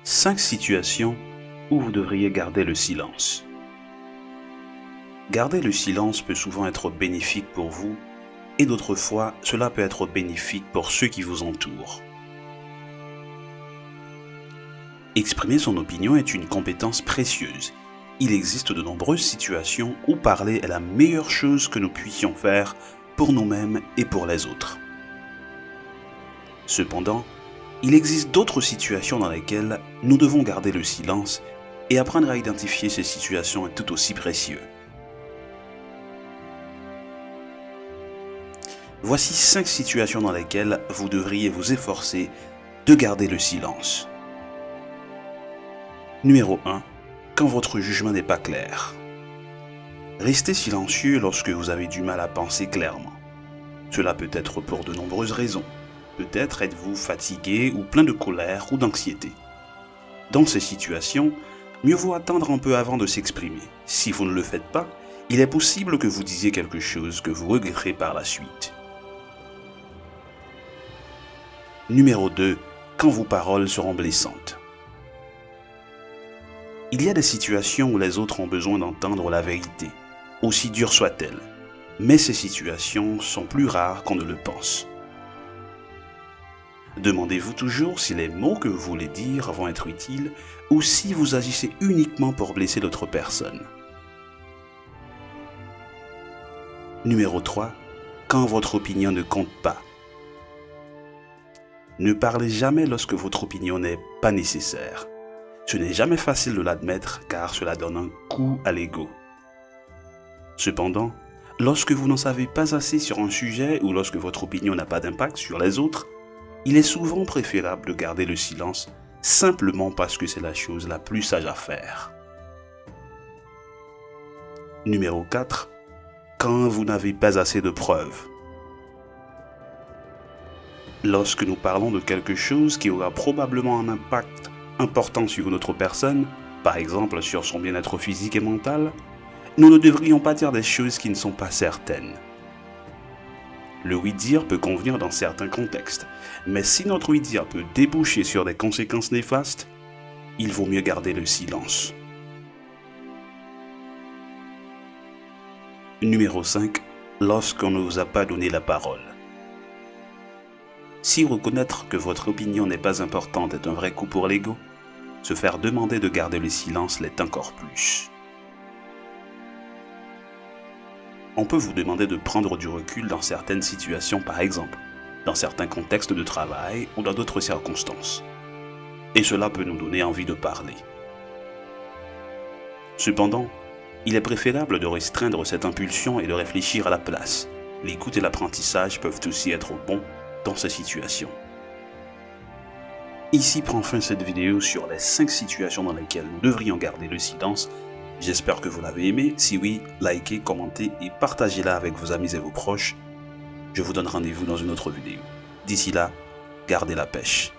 5 situations où vous devriez garder le silence. Garder le silence peut souvent être bénéfique pour vous et d'autres fois, cela peut être bénéfique pour ceux qui vous entourent. Exprimer son opinion est une compétence précieuse. Il existe de nombreuses situations où parler est la meilleure chose que nous puissions faire pour nous-mêmes et pour les autres. Cependant, il existe d'autres situations dans lesquelles nous devons garder le silence et apprendre à identifier ces situations est tout aussi précieux. Voici 5 situations dans lesquelles vous devriez vous efforcer de garder le silence. Numéro 1. Quand votre jugement n'est pas clair. Restez silencieux lorsque vous avez du mal à penser clairement. Cela peut être pour de nombreuses raisons. Peut-être êtes-vous fatigué ou plein de colère ou d'anxiété. Dans ces situations, mieux vaut attendre un peu avant de s'exprimer. Si vous ne le faites pas, il est possible que vous disiez quelque chose que vous regretterez par la suite. Numéro 2. Quand vos paroles seront blessantes. Il y a des situations où les autres ont besoin d'entendre la vérité, aussi dure soit-elle. Mais ces situations sont plus rares qu'on ne le pense. Demandez-vous toujours si les mots que vous voulez dire vont être utiles ou si vous agissez uniquement pour blesser l'autre personne. Numéro 3. Quand votre opinion ne compte pas. Ne parlez jamais lorsque votre opinion n'est pas nécessaire. Ce n'est jamais facile de l'admettre car cela donne un coup à l'ego. Cependant, lorsque vous n'en savez pas assez sur un sujet ou lorsque votre opinion n'a pas d'impact sur les autres, il est souvent préférable de garder le silence simplement parce que c'est la chose la plus sage à faire. Numéro 4. Quand vous n'avez pas assez de preuves. Lorsque nous parlons de quelque chose qui aura probablement un impact important sur notre personne, par exemple sur son bien-être physique et mental, nous ne devrions pas dire des choses qui ne sont pas certaines. Le oui-dire peut convenir dans certains contextes, mais si notre oui-dire peut déboucher sur des conséquences néfastes, il vaut mieux garder le silence. Numéro 5. Lorsqu'on ne vous a pas donné la parole. Si reconnaître que votre opinion n'est pas importante est un vrai coup pour l'ego, se faire demander de garder le silence l'est encore plus. On peut vous demander de prendre du recul dans certaines situations, par exemple, dans certains contextes de travail ou dans d'autres circonstances. Et cela peut nous donner envie de parler. Cependant, il est préférable de restreindre cette impulsion et de réfléchir à la place. L'écoute et l'apprentissage peuvent aussi être bons dans ces situations. Ici prend fin cette vidéo sur les 5 situations dans lesquelles nous devrions garder le silence. J'espère que vous l'avez aimé. Si oui, likez, commentez et partagez-la avec vos amis et vos proches. Je vous donne rendez-vous dans une autre vidéo. D'ici là, gardez la pêche.